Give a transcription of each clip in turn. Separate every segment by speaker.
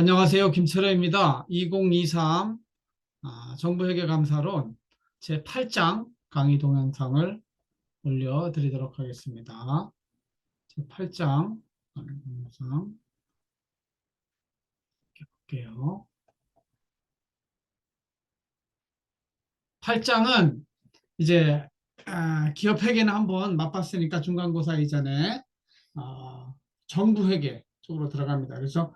Speaker 1: 안녕하세요. 김철호입니다. 2023 정부회계감사론 제8장 강의 동영상을 올려드리도록 하겠습니다. 제8장 강의 동영상 볼게요. 8장은 이제 기업회계는 한번 맛봤으니까 중간고사 이전에 정부회계 쪽으로 들어갑니다. 그래서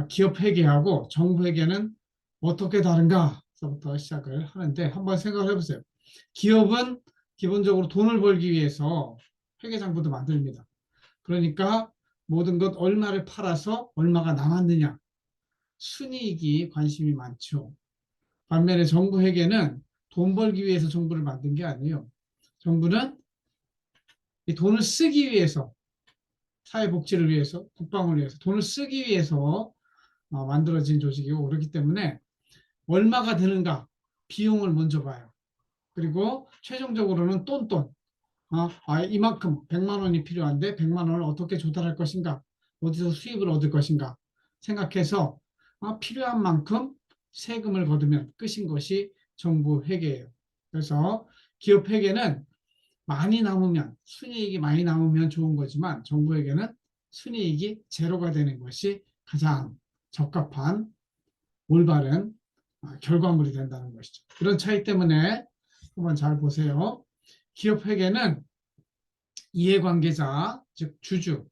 Speaker 1: 기업회계하고 정부회계는 어떻게 다른가?부터 시작을 하는데 한번 생각을 해보세요. 기업은 기본적으로 돈을 벌기 위해서 회계장부도 만듭니다. 그러니까 모든 것 얼마를 팔아서 얼마가 남았느냐, 순이익이 관심이 많죠. 반면에 정부회계는 돈 벌기 위해서 정부를 만든 게 아니에요. 정부는 이 돈을 쓰기 위해서, 사회복지를 위해서, 국방을 위해서 돈을 쓰기 위해서 만들어진 조직이고, 그렇기 때문에 얼마가 드는가 비용을 먼저 봐요. 그리고 최종적으로는 똔똔 이만큼 100만 원이 필요한데 100만 원을 어떻게 조달할 것인가, 어디서 수입을 얻을 것인가 생각해서 필요한 만큼 세금을 거두면 끝인 것이 정부 회계예요. 그래서 기업 회계는 많이 남으면, 순이익이 많이 남으면 좋은 거지만 정부 회계는 순이익이 제로가 되는 것이 가장 적합한 올바른 결과물이 된다는 것이죠. 그런 차이 때문에 한번 잘 보세요. 기업 회계는 이해관계자, 즉 주주,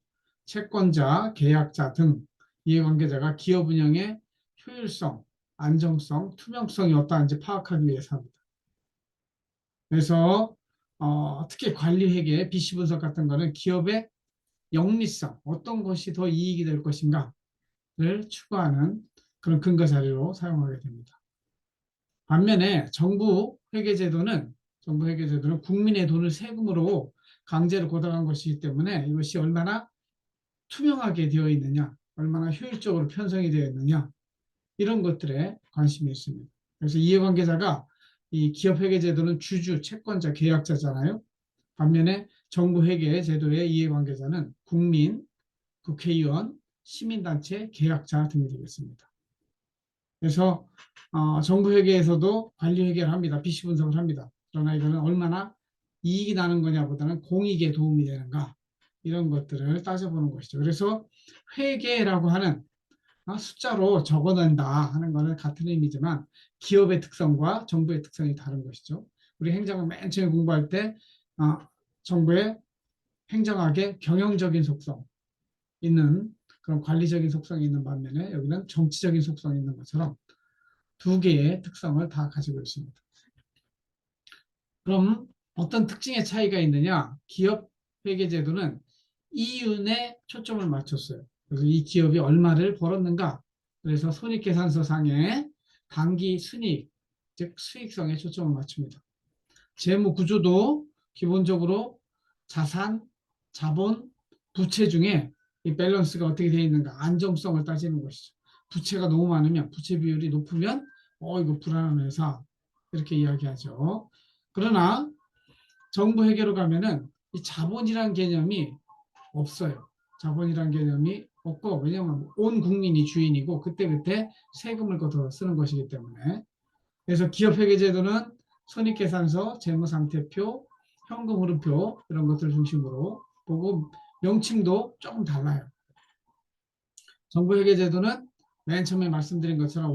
Speaker 1: 채권자, 계약자 등 이해관계자가 기업 운영의 효율성, 안정성, 투명성이 어떠한지 파악하기 위해서 합니다. 그래서 특히 관리회계, BC 분석 같은 거는 기업의 영리성, 어떤 것이 더 이익이 될 것인가를 추구하는 그런 근거 자료로 사용하게 됩니다. 반면에 정부 회계제도는 국민의 돈을 세금으로 강제로 걷어간 것이기 때문에 이것이 얼마나 투명하게 되어 있느냐, 얼마나 효율적으로 편성이 되어 있느냐, 이런 것들에 관심이 있습니다. 그래서 이해관계자가, 이 기업회계제도는 주주, 채권자, 계약자잖아요. 반면에 정부회계제도의 이해관계자는 국민, 국회의원, 시민단체, 계약자 등이 되겠습니다. 그래서 정부회계에서도 관리회계를 합니다. BC 분석을 합니다. 그러나 이거는 얼마나 이익이 나는 거냐보다는 공익에 도움이 되는가, 이런 것들을 따져보는 것이죠. 그래서 회계라고 하는, 숫자로 적어낸다 하는 것은 같은 의미지만 기업의 특성과 정부의 특성이 다른 것이죠. 우리 행정을 맨 처음에 공부할 때 정부의 행정학의 경영적인 속성 있는, 그런 관리적인 속성이 있는 반면에 여기는 정치적인 속성이 있는 것처럼 두 개의 특성을 다 가지고 있습니다. 그럼 어떤 특징의 차이가 있느냐? 기업 회계제도는 이윤에 초점을 맞췄어요. 그래서 이 기업이 얼마를 벌었는가? 그래서 손익계산서상에 당기 순이익, 즉 수익성에 초점을 맞춥니다. 재무 구조도 기본적으로 자산, 자본, 부채 중에 이 밸런스가 어떻게 되어 있는가, 안정성을 따지는 것이죠. 부채가 너무 많으면, 부채 비율이 높으면 이거 불안한 회사, 이렇게 이야기하죠. 그러나 정부 회계로 가면은 이 자본이란 개념이 없어요. 자본이란 개념이 없고, 왜냐하면 온 국민이 주인이고 그때그때 세금을 걷어 쓰는 것이기 때문에. 그래서 기업회계제도는 손익계산서, 재무상태표, 현금흐름표 이런 것들을 중심으로 보고 명칭도 조금 달라요. 정부회계제도는 맨 처음에 말씀드린 것처럼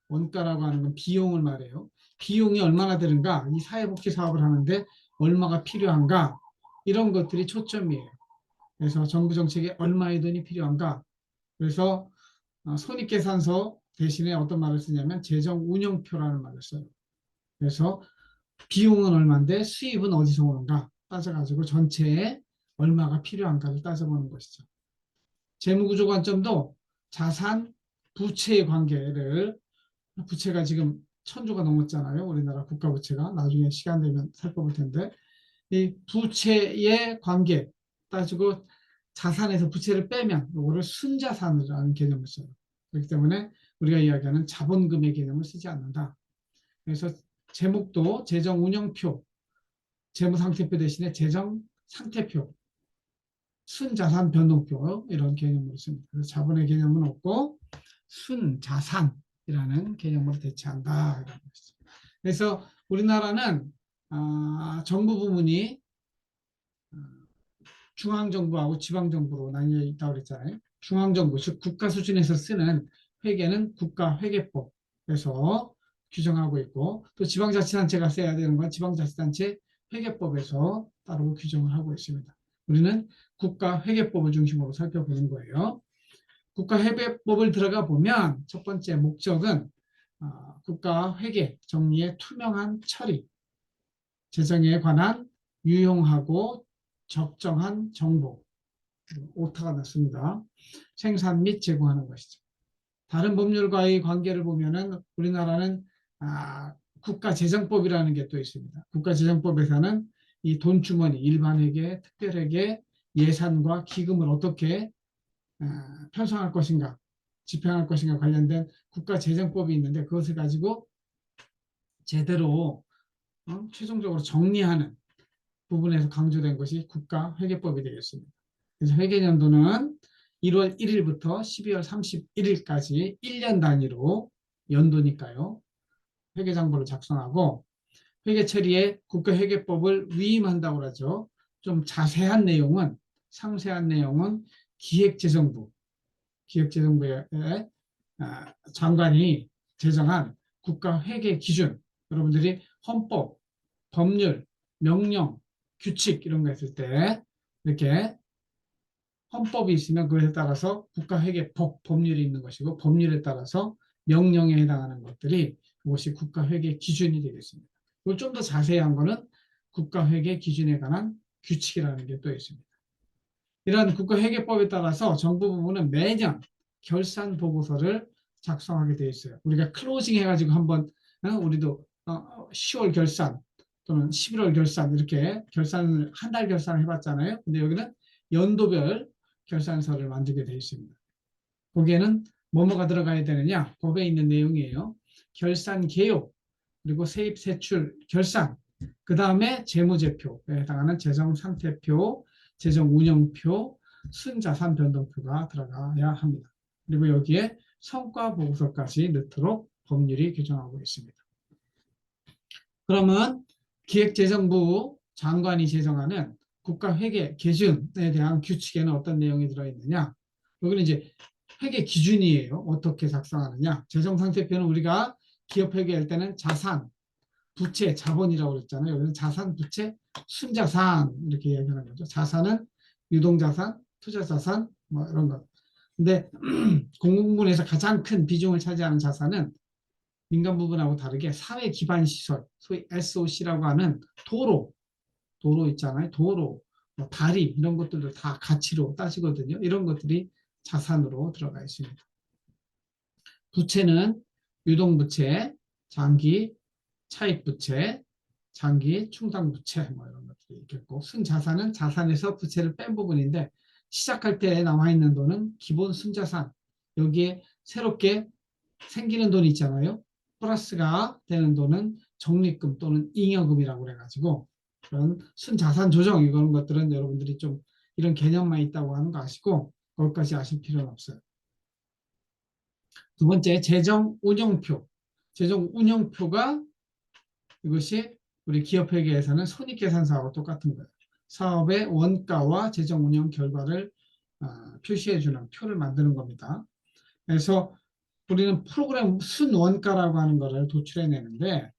Speaker 1: 원가라고 하는 건 비용을 말해요. 비용이 얼마나 드는가, 이 사회복지 사업을 하는데 얼마가 필요한가, 이런 것들이 초점이에요. 그래서 정부 정책에 얼마의 돈이 필요한가. 그래서 손익계산서 대신에 어떤 말을 쓰냐면 재정운영표라는 말을 써요. 그래서 비용은 얼마인데 수입은 어디서 오는가 따져가지고 전체에 얼마가 필요한가를 따져보는 것이죠. 재무구조 관점도 자산, 부채의 관계를, 부채가 지금 1,000조가 넘었잖아요. 우리나라 국가 부채가. 나중에 시간 되면 살펴볼 텐데 이 부채의 관계 따지고 자산에서 부채를 빼면 이거를 순자산이라는 개념을 써요. 그렇기 때문에 우리가 이야기하는 자본금의 개념을 쓰지 않는다. 그래서 제목도 재정운영표, 재무상태표 대신에 재정상태표, 순자산 변동표, 이런 개념으로 씁니다. 그래서 자본의 개념은 없고 순자산이라는 개념으로 대체한다. 이런 것이죠. 그래서 우리나라는 정부 부문이 중앙정부하고 지방정부로 나뉘어 있다고 그랬잖아요. 중앙정부, 즉 국가 수준에서 쓰는 회계는 국가회계법에서 규정하고 있고, 또 지방자치단체가 써야 되는 건 지방자치단체 회계법에서 따로 규정을 하고 있습니다. 우리는 국가회계법을 중심으로 살펴보는 거예요. 국가회계법을 들어가 보면 첫 번째 목적은 국가회계 정리의 투명한 처리, 재정에 관한 유용하고 적정한 정보, 오타가 났습니다. 생산 및 제공하는 것이죠. 다른 법률과의 관계를 보면은 우리나라는 국가재정법이라는 게 또 있습니다. 국가재정법에서는 이 돈주머니, 일반회계, 특별회계, 예산과 기금을 어떻게 편성할 것인가, 집행할 것인가 관련된 국가재정법이 있는데 그것을 가지고 제대로 최종적으로 정리하는 부분에서 강조된 것이 국가회계법이 되겠습니다. 그래서 회계연도는 1월 1일부터 12월 31일까지 1년 단위로 연도니까요. 회계장부를 작성하고 회계 처리에 국가회계법을 위임한다고 하죠. 좀 자세한 내용은 상세한 내용은 기획재정부의 장관이 제정한 국가회계 기준, 여러분들이 헌법, 법률, 명령, 규칙 이런 거 했을 때 이렇게 헌법이 있으면 그것에 따라서 국가회계법, 법률이 있는 것이고 법률에 따라서 명령에 해당하는 것들이 그것이 국가회계 기준이 되겠습니다. 그걸 좀 더 자세한 거는 국가회계 기준에 관한 규칙이라는 게 또 있습니다. 이런 국가회계법에 따라서 정부 부문은 매년 결산 보고서를 작성하게 되어 있어요. 우리가 클로징 해가지고 한번 우리도 10월 결산 또는 11월 결산 이렇게 결산을 한 달 결산을 해봤잖아요. 근데 여기는 연도별 결산서를 만들게 되어 있습니다. 거기에는 뭐뭐가 들어가야 되느냐? 법에 있는 내용이에요. 결산 개요, 그리고 세입 세출 결산, 그 다음에 재무제표에 해당하는 재정상태표, 재정운영표, 순자산 변동표가 들어가야 합니다. 그리고 여기에 성과보고서까지 넣도록 법률이 규정하고 있습니다. 그러면 기획재정부 장관이 제정하는 국가회계 기준에 대한 규칙에는 어떤 내용이 들어있느냐? 여기는 이제 회계 기준이에요. 어떻게 작성하느냐? 재정상태표는 우리가 기업 회계할 때는 자산, 부채, 자본이라고 그랬잖아요. 여기는 자산, 부채, 순자산 이렇게 이야기하는 거죠. 자산은 유동자산, 투자자산 뭐 이런 것. 근데 공공부문에서 가장 큰 비중을 차지하는 자산은 민간 부분하고 다르게 사회 기반 시설, 소위 SOC라고 하는 도로 있잖아요. 도로, 뭐 다리 이런 것들도 다 가치로 따지거든요. 이런 것들이 자산으로 들어가 있습니다. 부채는 유동부채, 장기 차입부채, 장기 충당부채 뭐 이런 것들이 있겠고, 순자산은 자산에서 부채를 뺀 부분인데 시작할 때 나와 있는 돈은 기본 순자산, 여기에 새롭게 생기는 돈이 있잖아요. 플러스가 되는 돈은 적립금 또는 잉여금이라고 그래가지고 그런 순자산 조정 이런 것들은 여러분들이 좀 이런 개념만 있다고 하는 거 아시고 그것까지 아실 필요는 없어요. 두 번째, 재정운영표. 재정운영표가 이것이 우리 기업회계에서는 손익계산서하고 똑같은 거예요. 사업의 원가와 재정운영 결과를 표시해주는 표를 만드는 겁니다. 그래서 우리는 프로그램 순원가라고 하는 거를 도출해내는데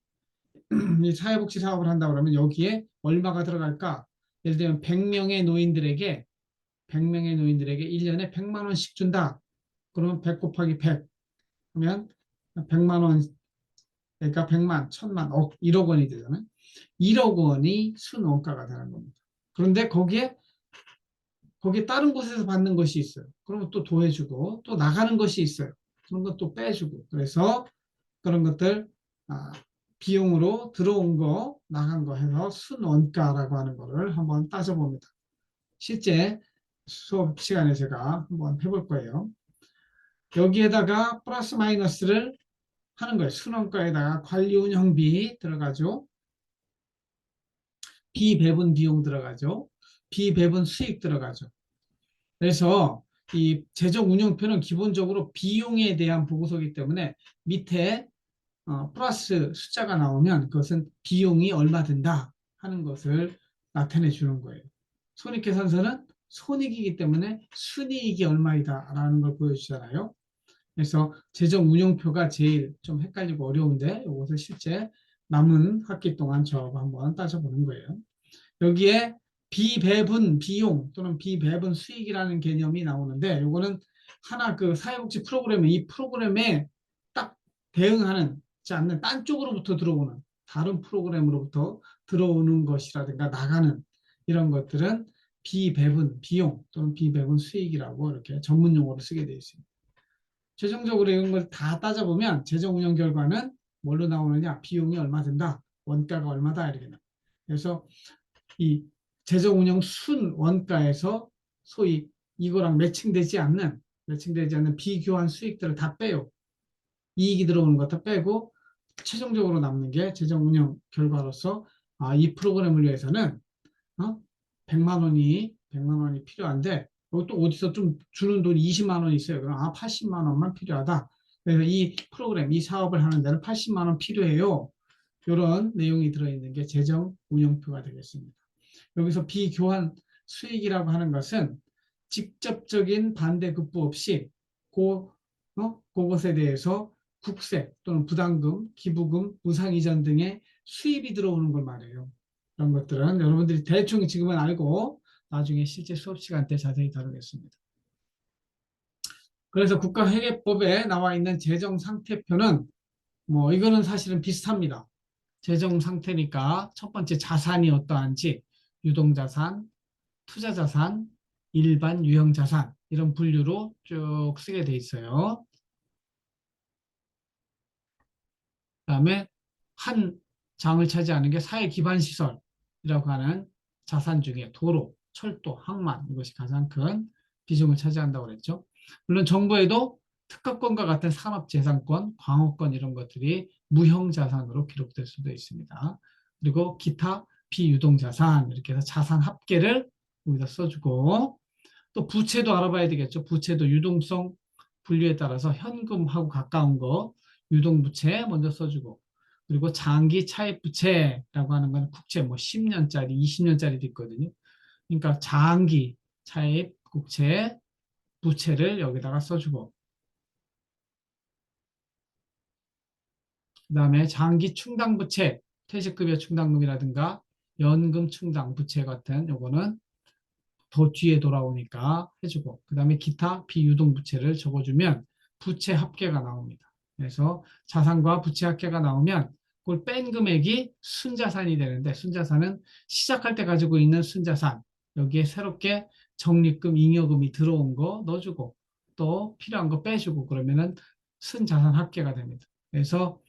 Speaker 1: 이 사회복지 사업을 한다고 그러면 여기에 얼마가 들어갈까? 예를 들면 100명의 노인들에게 1년에 100만 원씩 준다. 그러면 100 곱하기 100 하면 100만 원, 그러니까 100만, 1000만, 억, 1억 원이 되잖아요. 1억 원이 순원가가 되는 겁니다. 그런데 거기에 다른 곳에서 받는 것이 있어요. 그러면 또 더해주고 또 나가는 것이 있어요. 그런 것도 빼주고 그래서 그런 것들 비용으로 들어온 거 나간 거 해서 순원가라고 하는 거를 한번 따져봅니다. 실제 수업 시간에 제가 한번 해볼 거예요. 여기에다가 플러스 마이너스를 하는 거예요. 순원가에다가 관리운영비 들어가죠. 비배분 비용 들어가죠. 비배분 수익 들어가죠. 그래서 이 재정 운영표는 기본적으로 비용에 대한 보고서이기 때문에 밑에 플러스 숫자가 나오면 그것은 비용이 얼마 든다 하는 것을 나타내 주는 거예요. 손익계산서는 손익이기 때문에 순이익이 얼마이다 라는 걸 보여주잖아요. 그래서 재정 운영표가 제일 좀 헷갈리고 어려운데 이것을 실제 남은 학기 동안 저하고 한번 따져보는 거예요. 여기에 비배분 비용 또는 비배분 수익이라는 개념이 나오는데 이거는 하나 그 사회복지 프로그램에 이 프로그램에 딱 대응하는 지 않는 딴 쪽으로부터 들어오는 다른 프로그램으로부터 들어오는 것이라든가 나가는 이런 것들은 비배분 비용 또는 비배분 수익이라고 이렇게 전문 용어로 쓰게 되어 있습니다. 최종적으로 이런 걸 다 따져보면 재정 운영 결과는 뭘로 나오느냐? 비용이 얼마 든다, 원가가 얼마다 이렇게 나와요. 그래서 이 재정 운영 순 원가에서 소위 이거랑 매칭되지 않는 비교환 수익들을 다 빼요. 이익이 들어오는 것 다 빼고 최종적으로 남는 게 재정 운영 결과로서 이 프로그램을 위해서는 100만 원이 필요한데 또 어디서 좀 주는 돈이 20만 원이 있어요. 그럼 80만 원만 필요하다. 그래서 이 프로그램, 이 사업을 하는 데는 80만 원 필요해요. 이런 내용이 들어있는 게 재정 운영표가 되겠습니다. 여기서 비교환 수익이라고 하는 것은 직접적인 반대급부 없이 그것에 대해서 국세 또는 부담금, 기부금, 무상이전 등의 수입이 들어오는 걸 말해요. 이런 것들은 여러분들이 대충 지금은 알고 나중에 실제 수업 시간 때 자세히 다루겠습니다. 그래서 국가회계법에 나와 있는 재정상태표는 뭐 이거는 사실은 비슷합니다. 재정 상태니까 첫 번째 자산이 어떠한지 유동자산, 투자자산, 일반 유형자산 이런 분류로 쭉 쓰게 돼 있어요. 그다음에 한 장을 차지하는 게 사회기반시설이라고 하는 자산 중에 도로, 철도, 항만 이것이 가장 큰 비중을 차지한다고 그랬죠. 물론 정부에도 특허권과 같은 산업재산권, 광업권 이런 것들이 무형자산으로 기록될 수도 있습니다. 그리고 기타 비유동자산 이렇게 해서 자산 합계를 여기다 써주고 또 부채도 알아봐야 되겠죠. 부채도 유동성 분류에 따라서 현금하고 가까운 거 유동부채 먼저 써주고 그리고 장기 차입부채라고 하는 건 국채 뭐 10년짜리, 20년짜리도 있거든요. 그러니까 장기 차입 국채 부채를 여기다가 써주고 그다음에 장기 충당부채 퇴직급여 충당금이라든가 연금 충당부채 같은 요거는 더 뒤에 돌아오니까 해주고 그 다음에 기타 비유동부채를 적어주면 부채 합계가 나옵니다. 그래서 자산과 부채 합계가 나오면 그걸 뺀 금액이 순자산이 되는데 순자산은 시작할 때 가지고 있는 순자산 여기에 새롭게 적립금, 잉여금이 들어온 거 넣어주고 또 필요한 거 빼주고 그러면은 순자산 합계가 됩니다. 그래서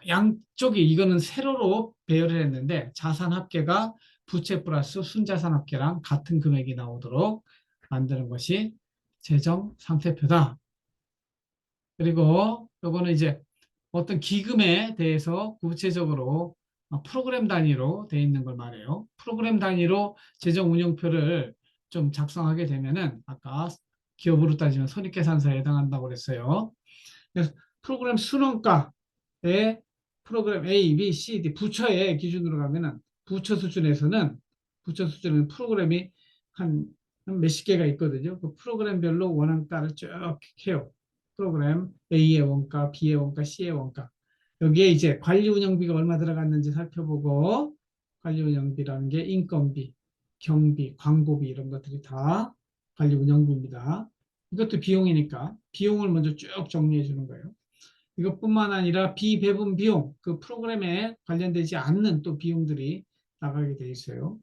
Speaker 1: 양쪽이 이거는 세로로 배열을 했는데 자산 합계가 부채 플러스 순자산 합계랑 같은 금액이 나오도록 만드는 것이 재정 상태표다. 그리고 요거는 이제 어떤 기금에 대해서 구체적으로 프로그램 단위로 되어 있는 걸 말해요. 프로그램 단위로 재정 운영표를 좀 작성하게 되면은 아까 기업으로 따지면 손익계산서에 해당한다고 그랬어요. 그래서 프로그램 순원가의 프로그램 A, B, C, D 부처의 기준으로 가면은 부처 수준은 프로그램이 한 몇십 개가 있거든요. 그 프로그램별로 원한가를 쭉 해요. 프로그램 A의 원가, B의 원가, C의 원가. 여기에 이제 관리 운영비가 얼마 들어갔는지 살펴보고 관리 운영비라는 게 인건비, 경비, 광고비 이런 것들이 다 관리 운영비입니다. 이것도 비용이니까 비용을 먼저 쭉 정리해 주는 거예요. 이것뿐만 아니라 비배분 비용, 그 프로그램에 관련되지 않는 또 비용들이 나가게 돼 있어요.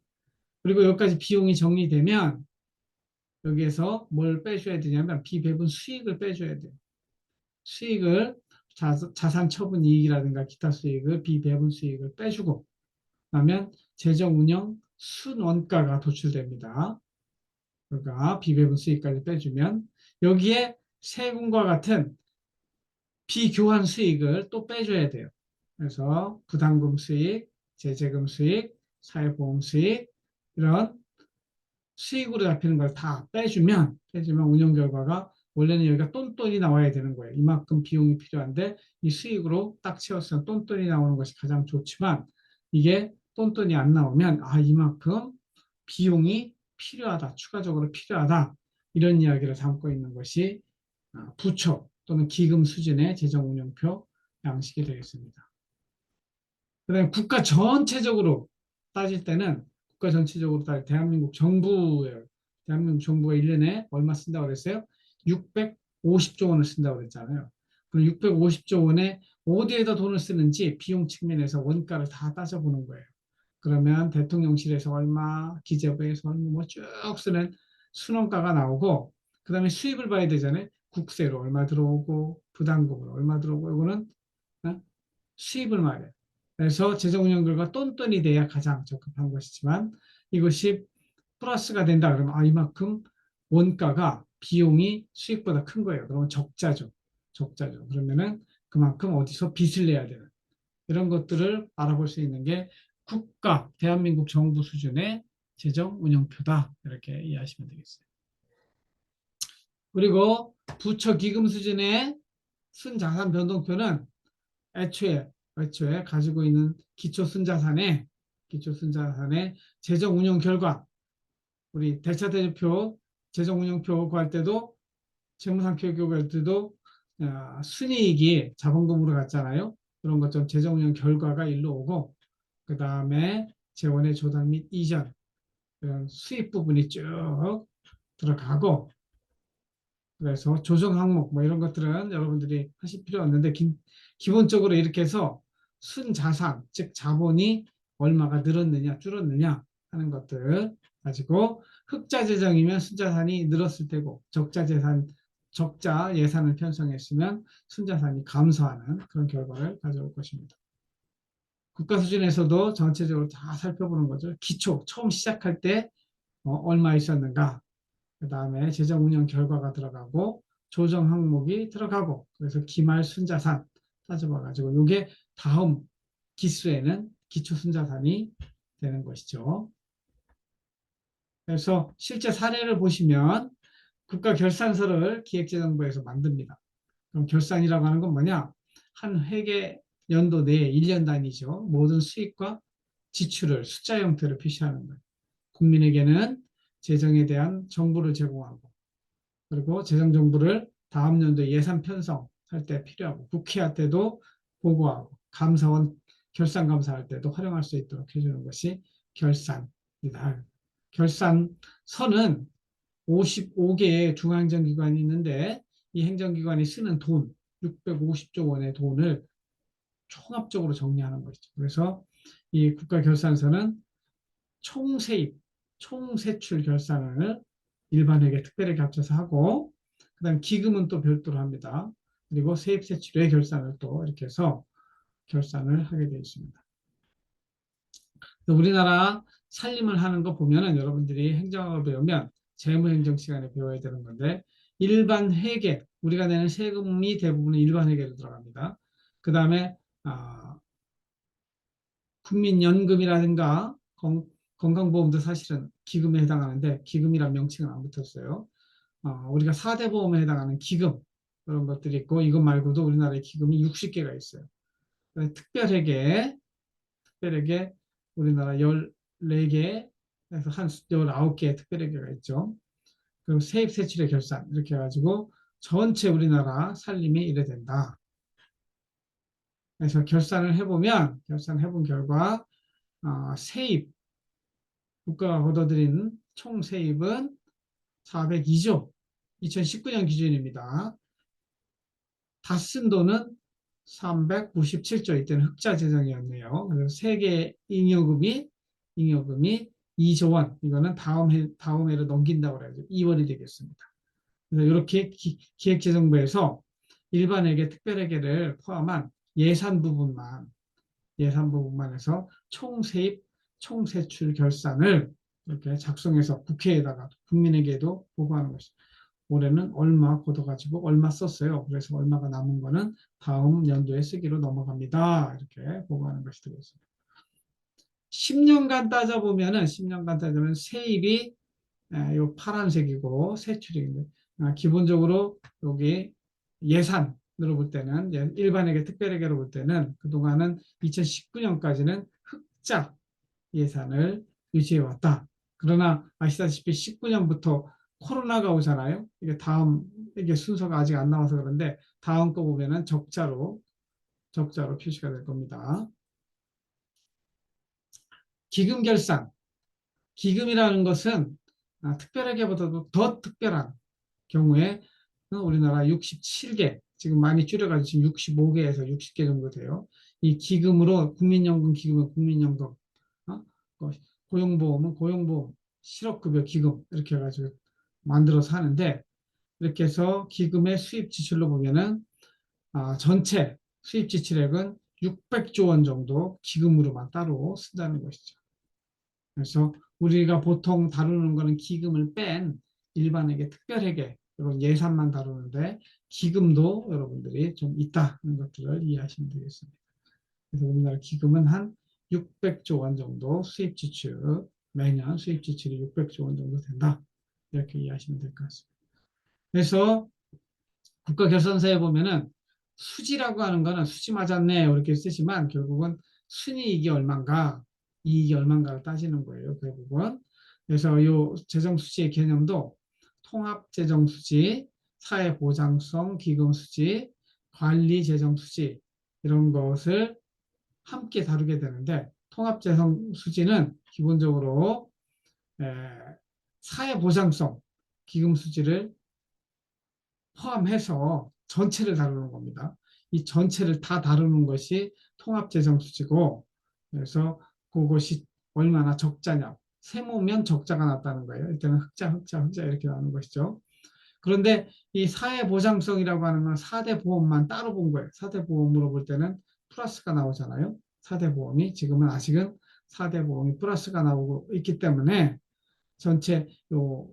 Speaker 1: 그리고 여기까지 비용이 정리되면 여기에서 뭘 빼줘야 되냐면 비배분 수익을 빼줘야 돼요. 수익을 자산 처분 이익이라든가 기타 수익을 비배분 수익을 빼주고 그러면 재정 운영 순원가가 도출됩니다. 그러니까 비배분 수익까지 빼주면 여기에 세금과 같은 비교환 수익을 또 빼줘야 돼요. 그래서 부담금 수익, 제재금 수익, 사회보험 수익 이런 수익으로 잡히는 걸 다 빼주면 운영 결과가 원래는 여기가 똔똔이 나와야 되는 거예요. 이만큼 비용이 필요한데 이 수익으로 딱 채웠으면 똔똔이 나오는 것이 가장 좋지만 이게 똔똔이 안 나오면 이만큼 비용이 필요하다, 추가적으로 필요하다 이런 이야기를 담고 있는 것이 부처 또는 기금 수준의 재정운용표 양식이 되겠습니다. 그다음에 국가 전체적으로 따질 때는 대한민국 정부예요. 대한민국 정부가 1년에 얼마 쓴다고 그랬어요? 650조 원을 쓴다고 그랬잖아요. 그럼 650조 원에 어디에다 돈을 쓰는지 비용 측면에서 원가를 다 따져보는 거예요. 그러면 대통령실에서 얼마, 기재부에서 얼마 뭐쭉 쓰는 순원가가 나오고 그다음에 수입을 봐야 되잖아요. 국세로 얼마 들어오고 부담금으로 얼마 들어오고 이거는 수입을 말해요. 그래서 재정운영 결과 똔똔이 돼야 가장 적합한 것이지만 이것이 플러스가 된다 그러면 이만큼 원가가 비용이 수익보다 큰 거예요. 그러면 적자죠. 적자죠. 그러면은 그만큼 어디서 빚을 내야 되는 이런 것들을 알아볼 수 있는 게 국가, 대한민국 정부 수준의 재정운영표다. 이렇게 이해하시면 되겠어요. 그리고 부처 기금 수준의 순자산 변동표는 애초에 가지고 있는 기초순자산의 재정운용 결과 우리 대차대조표 재정운용표 구할 때도 재무상표 구할 때도 순이익이 자본금으로 갔잖아요. 그런 것처럼 재정운용 결과가 일로 오고 그 다음에 재원의 조달 및 이전 그런 수입 부분이 쭉 들어가고 그래서 조정 항목 뭐 이런 것들은 여러분들이 하실 필요 없는데 기본적으로 이렇게 해서 순자산 즉 자본이 얼마가 늘었느냐 줄었느냐 하는 것들 가지고 흑자 재정이면 순자산이 늘었을 테고 적자 예산을 편성했으면 순자산이 감소하는 그런 결과를 가져올 것입니다. 국가 수준에서도 전체적으로 다 살펴보는 거죠. 기초 처음 시작할 때 얼마 있었는가 그 다음에 재정 운영 결과가 들어가고 조정 항목이 들어가고 그래서 기말 순자산 따져봐 가지고 이게 다음 기수에는 기초 순자산이 되는 것이죠. 그래서 실제 사례를 보시면 국가 결산서를 기획재정부에서 만듭니다. 그럼 결산이라고 하는 건 뭐냐? 한 회계 연도 내에 1년 단위죠. 모든 수익과 지출을 숫자 형태로 표시하는 거예요. 국민에게는 재정에 대한 정보를 제공하고 그리고 재정 정보를 다음 연도 예산 편성할 때 필요하고 국회할 때도 보고하고 감사원 결산 감사할 때도 활용할 수 있도록 해주는 것이 결산이다. 결산서는 55개의 중앙행정기관이 있는데 이 행정기관이 쓰는 돈 650조 원의 돈을 총합적으로 정리하는 것이죠. 그래서 이 국가결산서는 총세입, 총세출 결산을 일반회계, 특별회계 합쳐서 하고 그다음 기금은 또 별도로 합니다. 그리고 세입세출의 결산을 또 이렇게 해서 결산을 하게 되어 있습니다. 우리나라 살림을 하는 거 보면은 여러분들이 행정학을 배우면 재무행정 시간에 배워야 되는 건데 일반 회계, 우리가 내는 세금이 대부분 일반 회계로 들어갑니다. 그 다음에 국민연금이라든가 건강보험도 사실은 기금에 해당하는데 기금이란 명칭은 안 붙었어요. 우리가 4대 보험에 해당하는 기금 그런 것들이 있고 이것 말고도 우리나라에 기금이 60개가 있어요. 특별회계 우리나라 14개에서 한 19개의 특별회계가 있죠. 그리고 세입세출의 결산 이렇게 해가지고 전체 우리나라 살림이 이래 된다. 그래서 결산을 해본 결과 세입 국가가 걷어들인 총 세입은 402조 2019년 기준입니다. 다 쓴 돈은 397조 이때는 흑자 재정이었네요. 그래서 세계 잉여금이 2조 원 이거는 다음 해로 넘긴다고 해야죠. 2월이 되겠습니다. 그래서 이렇게 기획재정부에서 일반회계, 특별회계를 포함한 예산 부분만 해서 총세입, 총세출 결산을 이렇게 작성해서 국회에다가 국민에게도 보고하는 것입니다. 올해는 얼마 걷어가지고 얼마 썼어요. 그래서 얼마가 남은 거는 다음 연도에 쓰기로 넘어갑니다. 이렇게 보고하는 것이 되겠습니다. 10년간 따져보면 세입이 요 파란색이고 세출입니다. 기본적으로 여기 예산으로 볼 때는 일반회계 특별회계로 볼 때는 그동안은 2019년까지는 흑자 예산을 유지해 왔다. 그러나 아시다시피 19년부터 코로나가 오잖아요. 이게 다음 이게 순서가 아직 안 나와서 그런데 다음 거 보면은 적자로 표시가 될 겁니다. 기금 결산. 기금이라는 것은 특별회계보다도 더 특별한 경우에 우리나라 67개, 지금 많이 줄여가지고 지금 65개에서 60개 정도 돼요. 이 기금으로 국민연금 기금은 국민연금, 어? 고용보험은 고용보험, 실업급여 기금 이렇게 해가지고 만들어서 하는데 이렇게 해서 기금의 수입 지출로 보면은 전체 수입 지출액은 600조 원 정도 기금으로만 따로 쓴다는 것이죠. 그래서 우리가 보통 다루는 거는 기금을 뺀 일반회계, 특별회계 이런 예산만 다루는데 기금도 여러분들이 좀 있다는 것들을 이해하시면 되겠습니다. 그래서 우리나라 기금은 한 600조 원 정도 수입 지출, 매년 수입 지출이 600조 원 정도 된다. 이렇게 이해하시면 될 것 같습니다. 그래서 국가결산서에 보면은 수지라고 하는 거는 수지 맞았네 이렇게 쓰지만 결국은 순이익이 얼마인가 이익이 얼마인가를 따지는 거예요. 결국은. 그래서 이 재정수지의 개념도 통합재정수지, 사회보장성 기금수지, 관리재정수지 이런 것을 함께 다루게 되는데 통합재정수지는 기본적으로 사회보장성 기금수지를 포함해서 전체를 다루는 겁니다. 이 전체를 다 다루는 것이 통합재정수지고 그래서 그것이 얼마나 적자냐. 세모면 적자가 났다는 거예요. 이때는 흑자 이렇게 나오는 것이죠. 그런데 이 사회보장성이라고 하는 건 4대 보험만 따로 본 거예요. 4대 보험으로 볼 때는 플러스가 나오잖아요. 4대 보험이 지금은 아직은 4대 보험이 플러스가 나오고 있기 때문에 전체 요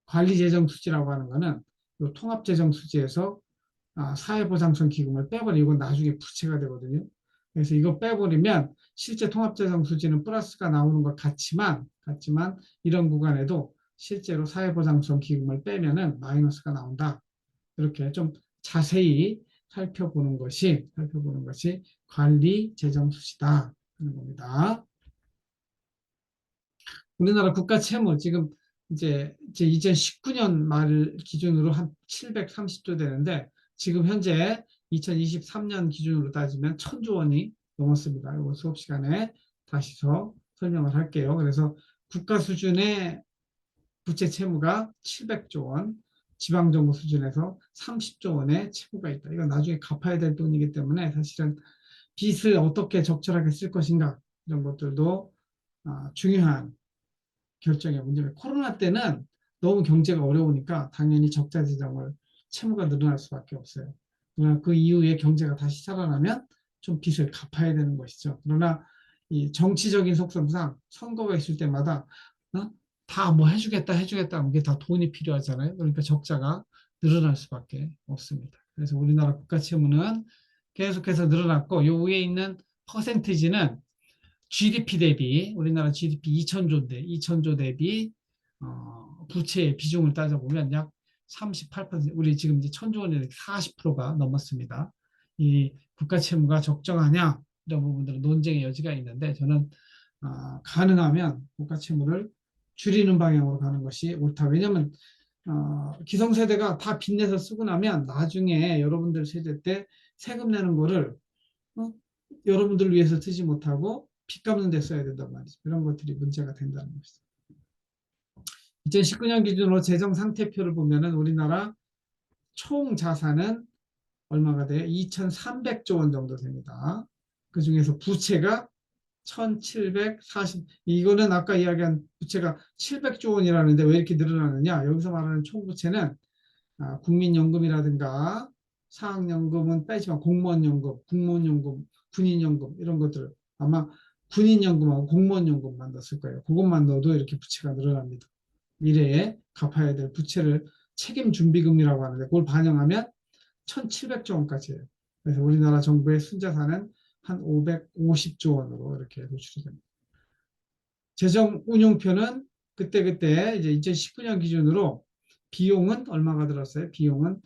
Speaker 1: 관리재정수지라고 하는 거는 통합재정수지에서 사회보장성 기금을 빼버리고 나중에 부채가 되거든요. 그래서 이거 빼버리면 실제 통합재정수지는 플러스가 나오는 것 같지만 이런 구간에도 실제로 사회보장성 기금을 빼면은 마이너스가 나온다. 이렇게 좀 자세히 살펴보는 것이 관리재정수지다 하는 겁니다. 우리나라 국가 채무 지금 이제 2019년 말 기준으로 한 730조 되는데 지금 현재 2023년 기준으로 따지면 1000조 원이 넘었습니다. 이거 수업 시간에 다시서 설명을 할게요. 그래서 국가 수준의 부채 채무가 700조 원, 지방정부 수준에서 30조 원의 채무가 있다. 이건 나중에 갚아야 될 돈이기 때문에 사실은 빚을 어떻게 적절하게 쓸 것인가 이런 것들도 중요한 결정의 문제가 코로나 때는 너무 경제가 어려우니까 당연히 적자 재정을 채무가 늘어날 수밖에 없어요. 그러나 그 이후에 경제가 다시 살아나면 좀 빚을 갚아야 되는 것이죠. 그러나 이 정치적인 속성상 선거가 있을 때마다 다 뭐 해주겠다 이게 다 돈이 필요하잖아요. 그러니까 적자가 늘어날 수밖에 없습니다. 그래서 우리나라 국가 채무는 계속해서 늘어났고 요 위에 있는 퍼센티지는 GDP 대비 우리나라 GDP 2천조인데 2천조 대비 부채의 비중을 따져보면 약 38%, 우리 지금 이제 1,000조 원이 40%가 넘었습니다. 이 국가 채무가 적정하냐 이런 부분들은 논쟁의 여지가 있는데 저는 가능하면 국가 채무를 줄이는 방향으로 가는 것이 옳다. 왜냐하면 기성세대가 다 빚내서 쓰고 나면 나중에 여러분들 세대 때 세금 내는 거를 여러분들을 위해서 쓰지 못하고 빚 갚는 데 써야 된단 말이죠. 이런 것들이 문제가 된다는 것이죠. 2019년 기준으로 재정 상태표를 보면은 우리나라 총 자산은 얼마가 돼요? 2,300조 원 정도 됩니다. 그 중에서 부채가 1,740, 이거는 아까 이야기한 부채가 700조 원이라는데 왜 이렇게 늘어나느냐? 여기서 말하는 총부채는 국민연금이라든가 사학연금은 빼지만 공무원연금, 군인연금 이런 것들 아마 군인연금하고 공무원연금만 넣었을 거예요. 그것만 넣어도 이렇게 부채가 늘어납니다. 미래에 갚아야 될 부채를 책임준비금이라고 하는데 그걸 반영하면 1,700조 원까지 해요. 그래서 우리나라 정부의 순자산은 한 550조 원으로 이렇게 노출이 됩니다. 재정 운용표는 그때 이제 2019년 기준으로 비용은 얼마가 들었어요? 비용은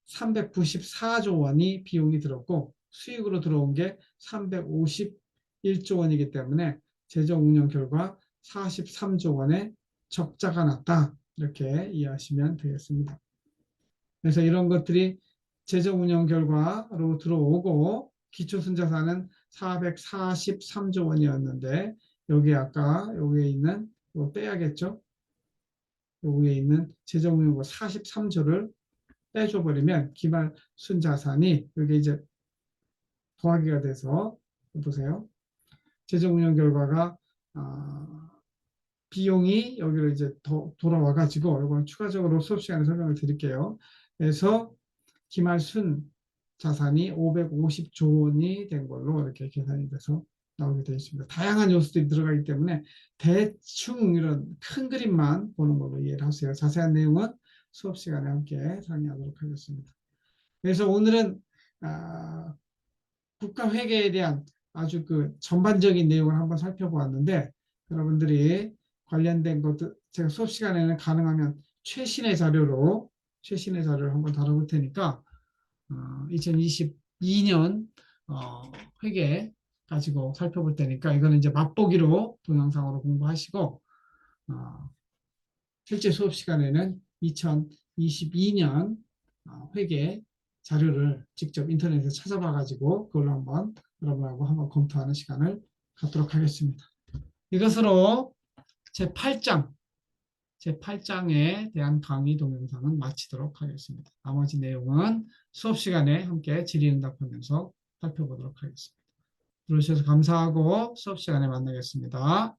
Speaker 1: 394조 원이 비용이 들었고 수익으로 들어온 게 351조 원이기 때문에 재정 운영 결과 43조 원의 적자가 났다. 이렇게 이해하시면 되겠습니다. 그래서 이런 것들이 재정 운영 결과로 들어오고 기초순자산은 443조 원이었는데 여기 아까 여기에 있는 이거 빼야겠죠? 여기에 있는 재정 운용 43조를 빼줘버리면 기말순자산이 여기 이제 더하기가 돼서 보세요. 재정 운영 결과가 비용이 여기로 이제 더 돌아와 가지고 이건 추가적으로 수업 시간에 설명을 드릴게요. 그래서 기말순 자산이 550조 원이 된 걸로 이렇게 계산이 돼서 나오게 되어 있습니다. 다양한 요소들이 들어가기 때문에 대충 이런 큰 그림만 보는 걸로 이해를 하세요. 자세한 내용은 수업 시간에 함께 상의하도록 하겠습니다. 그래서 오늘은 국가 회계에 대한 아주 그 전반적인 내용을 한번 살펴보았는데 여러분들이 관련된 것도 제가 수업 시간에는 가능하면 최신의 자료를 한번 다뤄볼 테니까 2022년 회계 가지고 살펴볼 테니까 이거는 이제 맛보기로 동영상으로 공부하시고 실제 수업 시간에는 2022년 회계 자료를 직접 인터넷에서 찾아봐 가지고 그걸로 한번 여러분하고 한번 검토하는 시간을 갖도록 하겠습니다. 이것으로 제8장에 대한 강의 동영상은 마치도록 하겠습니다. 나머지 내용은 수업 시간에 함께 질의응답하면서 살펴보도록 하겠습니다. 들어주셔서 감사하고 수업 시간에 만나겠습니다.